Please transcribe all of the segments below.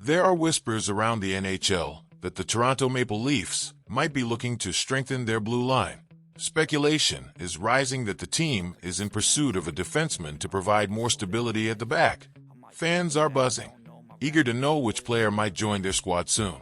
There are whispers around the NHL that the Toronto Maple Leafs might be looking to strengthen their blue line. Speculation is rising that the team is in pursuit of a defenseman to provide more stability at the back. Fans are buzzing, eager to know which player might join their squad soon.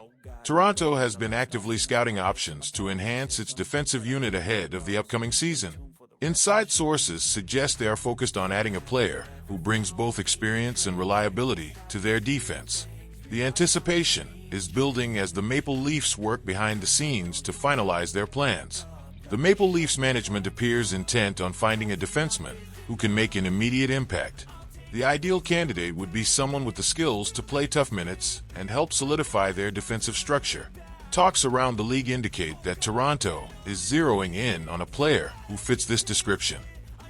Toronto has been actively scouting options to enhance its defensive unit ahead of the upcoming season. Inside sources suggest they are focused on adding a player who brings both experience and reliability to their defense. The anticipation is building as the Maple Leafs work behind the scenes to finalize their plans. The Maple Leafs management appears intent on finding a defenseman who can make an immediate impact. The ideal candidate would be someone with the skills to play tough minutes and help solidify their defensive structure. Talks around the league indicate that Toronto is zeroing in on a player who fits this description.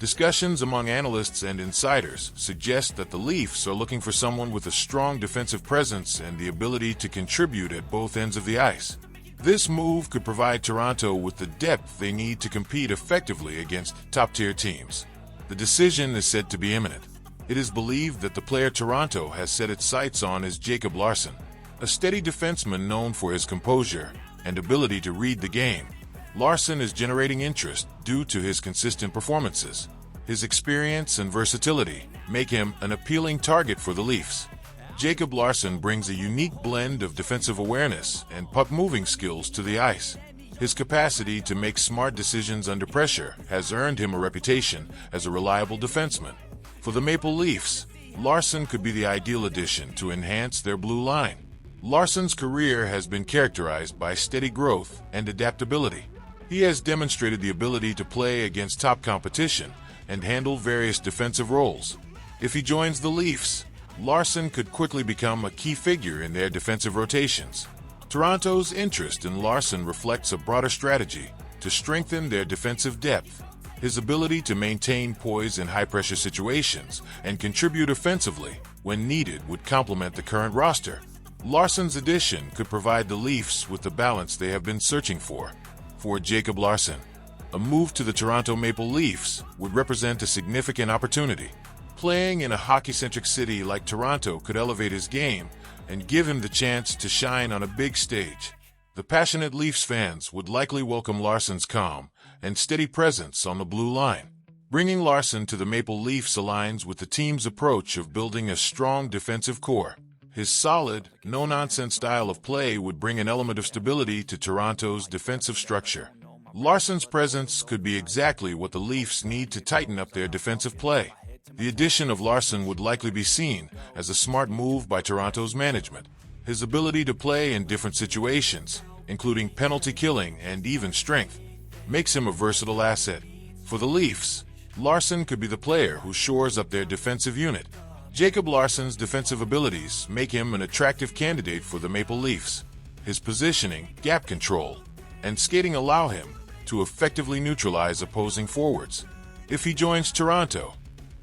Discussions among analysts and insiders suggest that the Leafs are looking for someone with a strong defensive presence and the ability to contribute at both ends of the ice. This move could provide Toronto with the depth they need to compete effectively against top-tier teams. The decision is said to be imminent. It is believed that the player Toronto has set its sights on is Jacob Larsson, a steady defenseman known for his composure and ability to read the game. Larsson is generating interest due to his consistent performances. His experience and versatility make him an appealing target for the Leafs. Jacob Larsson brings a unique blend of defensive awareness and puck-moving skills to the ice. His capacity to make smart decisions under pressure has earned him a reputation as a reliable defenseman. For the Maple Leafs, Larsson could be the ideal addition to enhance their blue line. Larsson's career has been characterized by steady growth and adaptability. He has demonstrated the ability to play against top competition and handle various defensive roles. If he joins the Leafs, Larsson could quickly become a key figure in their defensive rotations. Toronto's interest in Larsson reflects a broader strategy to strengthen their defensive depth. His ability to maintain poise in high-pressure situations and contribute offensively when needed would complement the current roster. Larsson's addition could provide the Leafs with the balance they have been searching for. For Jacob Larsson, a move to the Toronto Maple Leafs would represent a significant opportunity. Playing in a hockey-centric city like Toronto could elevate his game and give him the chance to shine on a big stage. The passionate Leafs fans would likely welcome Larsson's calm and steady presence on the blue line. Bringing Larsson to the Maple Leafs aligns with the team's approach of building a strong defensive core. His solid, no-nonsense style of play would bring an element of stability to Toronto's defensive structure. Larsson's presence could be exactly what the Leafs need to tighten up their defensive play. The addition of Larsson would likely be seen as a smart move by Toronto's management. His ability to play in different situations, including penalty killing and even strength, makes him a versatile asset. For the Leafs, Larsson could be the player who shores up their defensive unit. Jacob Larsson's defensive abilities make him an attractive candidate for the Maple Leafs. His positioning, gap control, and skating allow him to effectively neutralize opposing forwards. If he joins Toronto,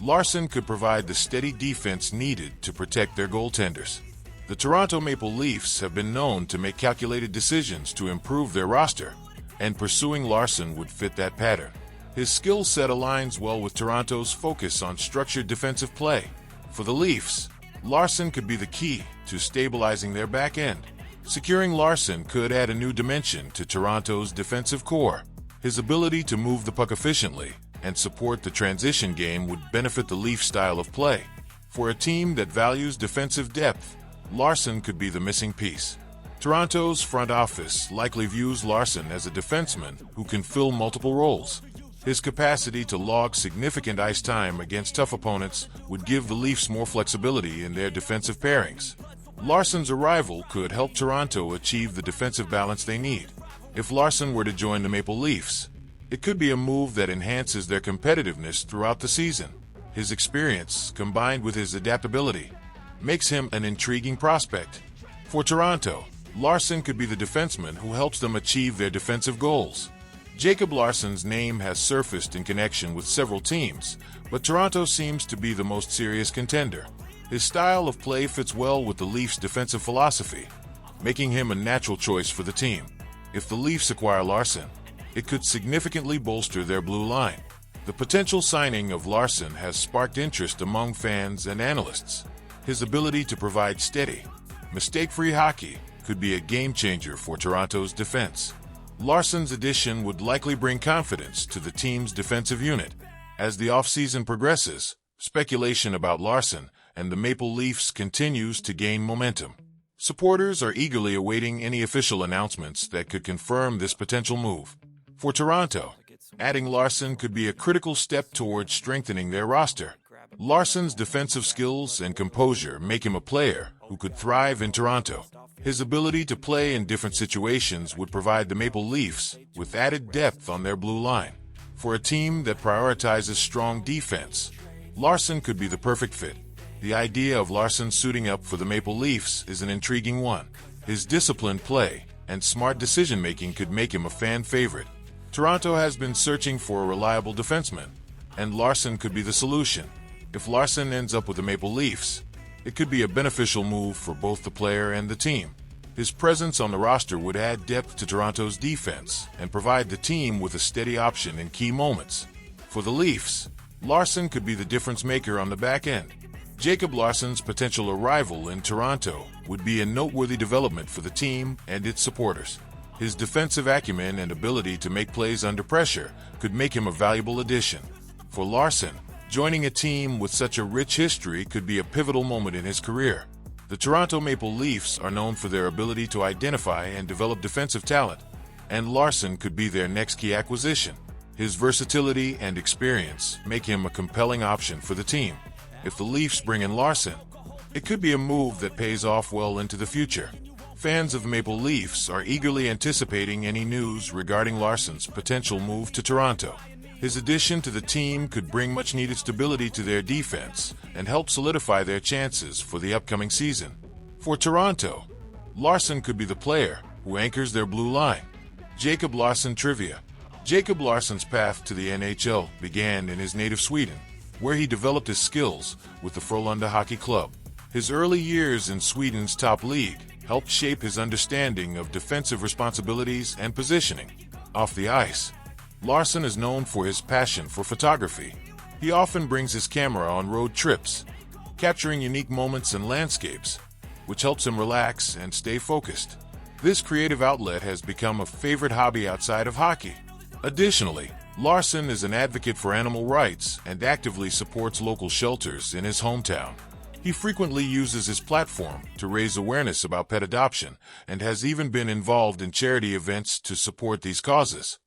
Larsson could provide the steady defense needed to protect their goaltenders. The Toronto Maple Leafs have been known to make calculated decisions to improve their roster, and pursuing Larsson would fit that pattern. His skill set aligns well with Toronto's focus on structured defensive play. For the Leafs, Larsson could be the key to stabilizing their back end. Securing Larsson could add a new dimension to Toronto's defensive core. His ability to move the puck efficiently and support the transition game would benefit the Leafs' style of play. For a team that values defensive depth, Larsson could be the missing piece. Toronto's front office likely views Larsson as a defenseman who can fill multiple roles. His capacity to log significant ice time against tough opponents would give the Leafs more flexibility in their defensive pairings. Larsson's arrival could help Toronto achieve the defensive balance they need. If Larsson were to join the Maple Leafs, it could be a move that enhances their competitiveness throughout the season. His experience, combined with his adaptability, makes him an intriguing prospect. For Toronto, Larsson could be the defenseman who helps them achieve their defensive goals. Jacob Larsson's name has surfaced in connection with several teams, but Toronto seems to be the most serious contender. His style of play fits well with the Leafs' defensive philosophy, making him a natural choice for the team. If the Leafs acquire Larsson, it could significantly bolster their blue line. The potential signing of Larsson has sparked interest among fans and analysts. His ability to provide steady, mistake-free hockey could be a game-changer for Toronto's defense. Larsson's addition would likely bring confidence to the team's defensive unit. As the offseason progresses, speculation about Larsson and the Maple Leafs continues to gain momentum. Supporters are eagerly awaiting any official announcements that could confirm this potential move. For Toronto, adding Larsson could be a critical step towards strengthening their roster. Larsson's defensive skills and composure make him a player who could thrive in Toronto. His ability to play in different situations would provide the Maple Leafs with added depth on their blue line. For a team that prioritizes strong defense, Larsson could be the perfect fit. The idea of Larsson suiting up for the Maple Leafs is an intriguing one. His disciplined play and smart decision-making could make him a fan favorite. Toronto has been searching for a reliable defenseman, and Larsson could be the solution. If Larsson ends up with the Maple Leafs, it could be a beneficial move for both the player and the team. His presence on the roster would add depth to Toronto's defense and provide the team with a steady option in key moments. For the Leafs, Larsson could be the difference maker on the back end. Jacob Larsson's potential arrival in Toronto would be a noteworthy development for the team and its supporters. His defensive acumen and ability to make plays under pressure could make him a valuable addition. For Larsson, joining a team with such a rich history could be a pivotal moment in his career. The Toronto Maple Leafs are known for their ability to identify and develop defensive talent, and Larsson could be their next key acquisition. His versatility and experience make him a compelling option for the team. If the Leafs bring in Larsson, it could be a move that pays off well into the future. Fans of the Maple Leafs are eagerly anticipating any news regarding Larsson's potential move to Toronto. His addition to the team could bring much-needed stability to their defense and help solidify their chances for the upcoming season. For Toronto, Larsson could be the player who anchors their blue line. Jacob Larsson trivia. Jacob Larsson's path to the NHL began in his native Sweden, where he developed his skills with the Frölunda Hockey Club. His early years in Sweden's top league helped shape his understanding of defensive responsibilities and positioning. Off the ice, Larsson is known for his passion for photography. He often brings his camera on road trips, capturing unique moments and landscapes, which helps him relax and stay focused. This creative outlet has become a favorite hobby outside of hockey. Additionally, Larsson is an advocate for animal rights and actively supports local shelters in his hometown. He frequently uses his platform to raise awareness about pet adoption and has even been involved in charity events to support these causes.